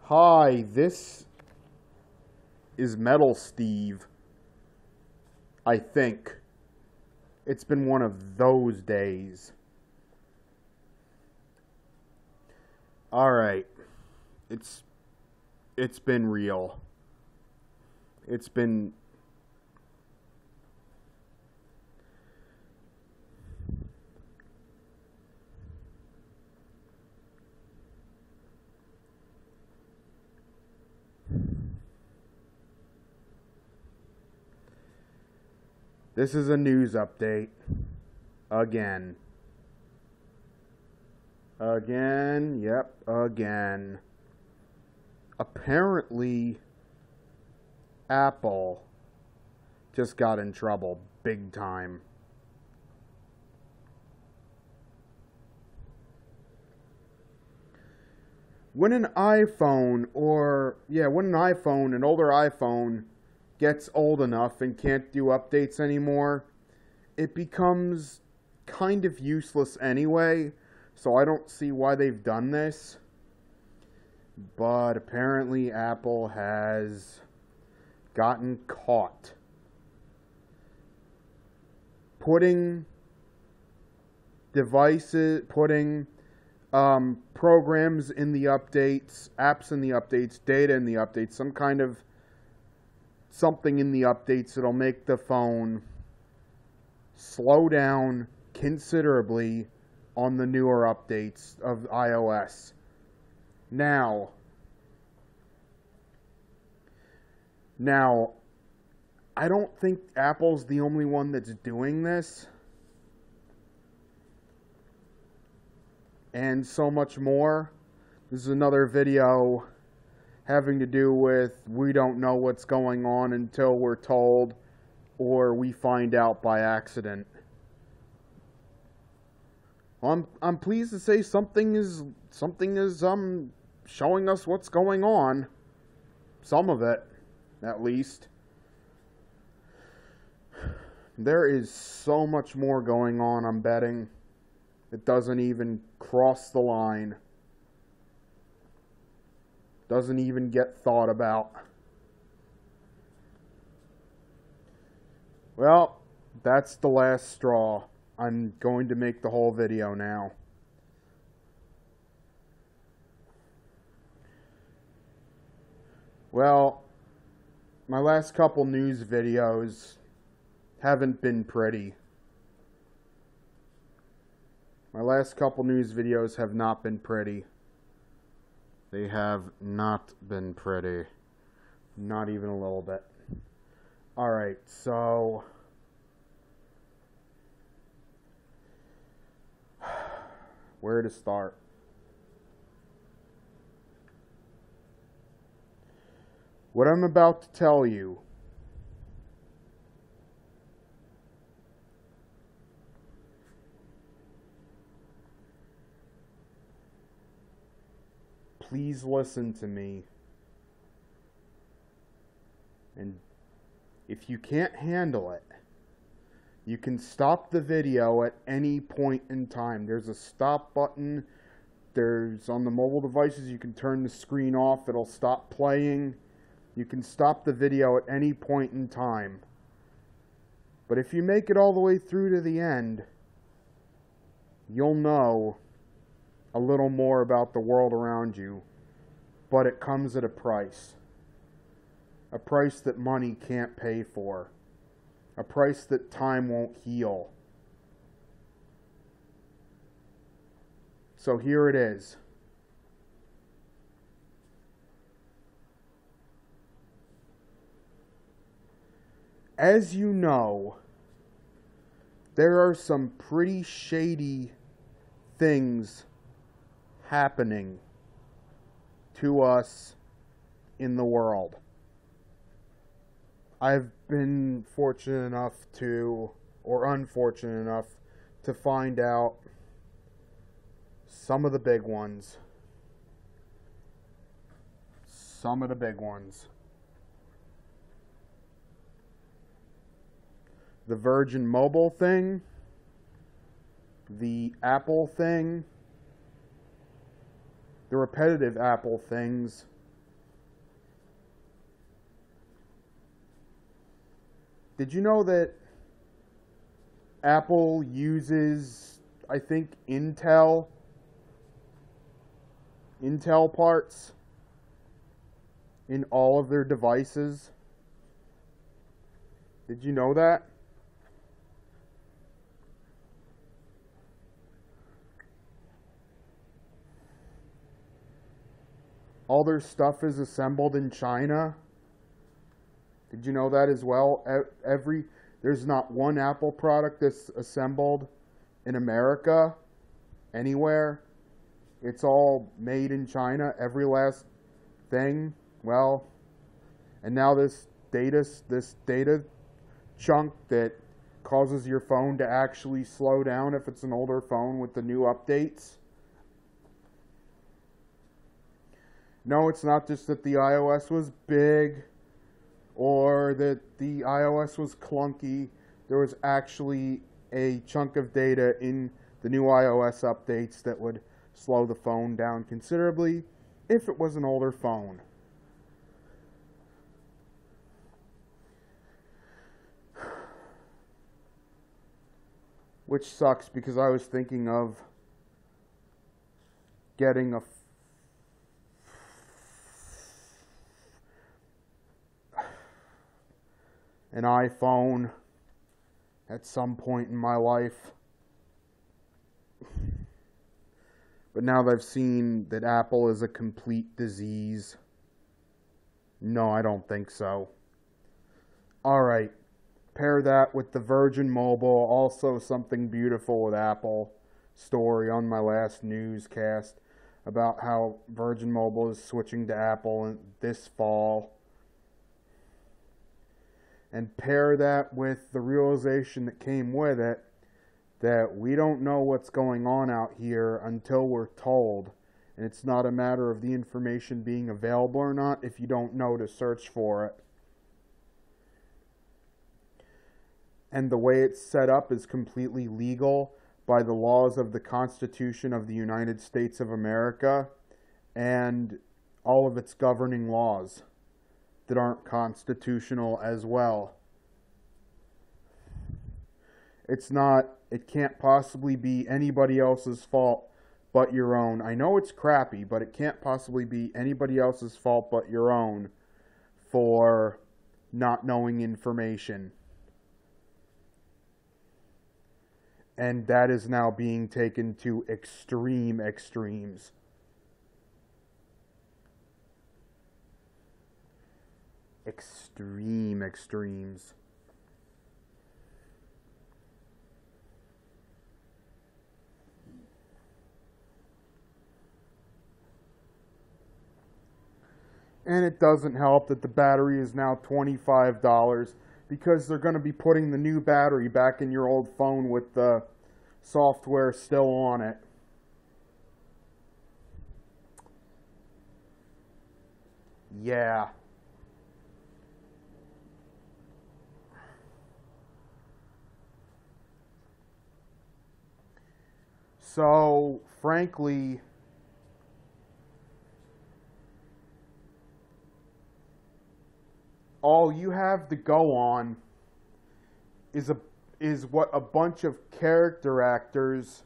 Hi, this is Metal Steve. I think. It's been one of those days. Alright. It's it's been real. It's been This is a news update. Again. Again. Apparently, Apple just got in trouble big time. When an iPhone, an older iPhone gets old enough and can't do updates anymore, it becomes kind of useless anyway, so I don't see why they've done this. But apparently Apple has gotten caught putting programs in the updates, apps in the updates, data in the updates, some kind of something in the updates that'll make the phone slow down considerably on the newer updates of iOS. Now, I don't think Apple's the only one that's doing this. And so much more. This is another video having to do with we don't know what's going on until we're told or we find out by accident. I'm pleased to say something is showing us what's going on. Some of it, at least. There is so much more going on, I'm betting. It doesn't even cross the line. Doesn't even get thought about. Well, that's the last straw. I'm going to make the whole video now. Well, my last couple news videos haven't been pretty. My last couple news videos have not been pretty. They have not been pretty. Not even a little bit. Alright, so where to start? What I'm about to tell you please listen to me. And if you can't handle it, you can stop the video at any point in time. There's a stop button. There's on the mobile devices, you can turn the screen off. It'll stop playing. You can stop the video at any point in time. But if you make it all the way through to the end, you'll know a little more about the world around you. But it comes at a price. A price that money can't pay for. A price that time won't heal. So here it is. As you know, there are some pretty shady things happening to us in the world. I've been fortunate enough to, or unfortunate enough, to find out some of the big ones. Some of the big ones. The Virgin Mobile thing, the Apple thing, the repetitive Apple things, Did you know that Apple uses, I think, Intel parts in all of their devices? Did you know that? All their stuff is assembled in China. Did you know that as well? There's not one Apple product that's assembled in America anywhere. It's all made in China, every last thing. Well, and now this data chunk that causes your phone to actually slow down if it's an older phone with the new updates. No, it's not just that the iOS was big or that the iOS was clunky. There was actually a chunk of data in the new iOS updates that would slow the phone down considerably if it was an older phone. Which sucks because I was thinking of getting an iPhone at some point in my life. But now that I've seen that Apple is a complete disease, no, I don't think so. Alright, pair that with the Virgin Mobile, also something beautiful with Apple story on my last newscast about how Virgin Mobile is switching to Apple this fall. And pair that with the realization that came with it that we don't know what's going on out here until we're told. And it's not a matter of the information being available or not if you don't know to search for it. And the way it's set up is completely legal by the laws of the Constitution of the United States of America and all of its governing laws that aren't constitutional as well. It can't possibly be anybody else's fault but your own. I know it's crappy, but it can't possibly be anybody else's fault but your own for not knowing information. And that is now being taken to extremes. Extremes. And it doesn't help that the battery is now $25 because they're going to be putting the new battery back in your old phone with the software still on it. Yeah. So, frankly, all you have to go on is what a bunch of character actors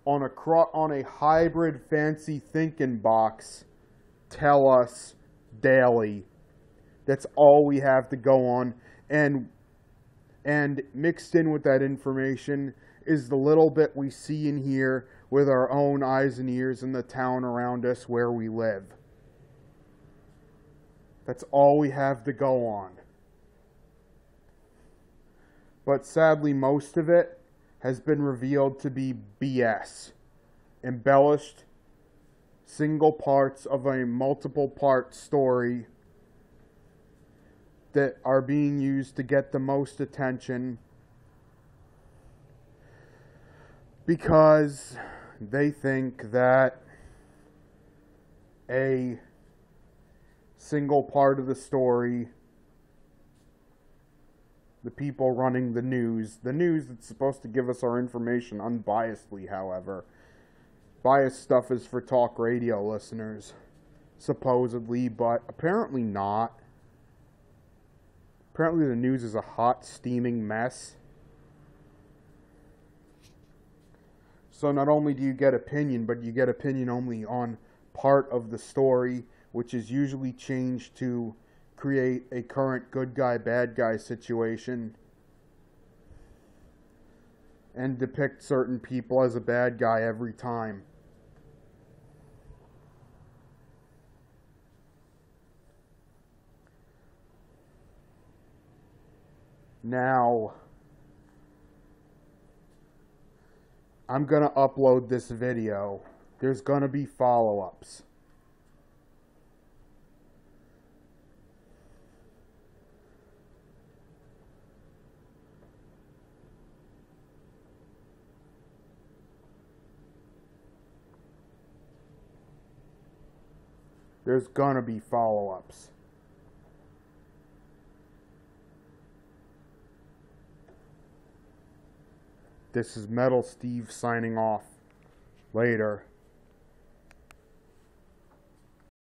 on a hybrid fancy thinking box tell us daily. That's all we have to go on. And mixed in with that information is the little bit we see and hear with our own eyes and ears in the town around us where we live. That's all we have to go on. But sadly, most of it has been revealed to be BS. Embellished single parts of a multiple part story that are being used to get the most attention because they think that a single part of the story, the people running the news that's supposed to give us our information unbiasedly, however. Biased stuff is for talk radio listeners, supposedly, but apparently not. Apparently the news is a hot, steaming mess. So not only do you get opinion, but you get opinion only on part of the story, which is usually changed to create a current good guy, bad guy situation and depict certain people as a bad guy every time. Now, I'm going to upload this video. There's going to be follow-ups. There's going to be follow-ups. This is Metal Steve signing off. Later.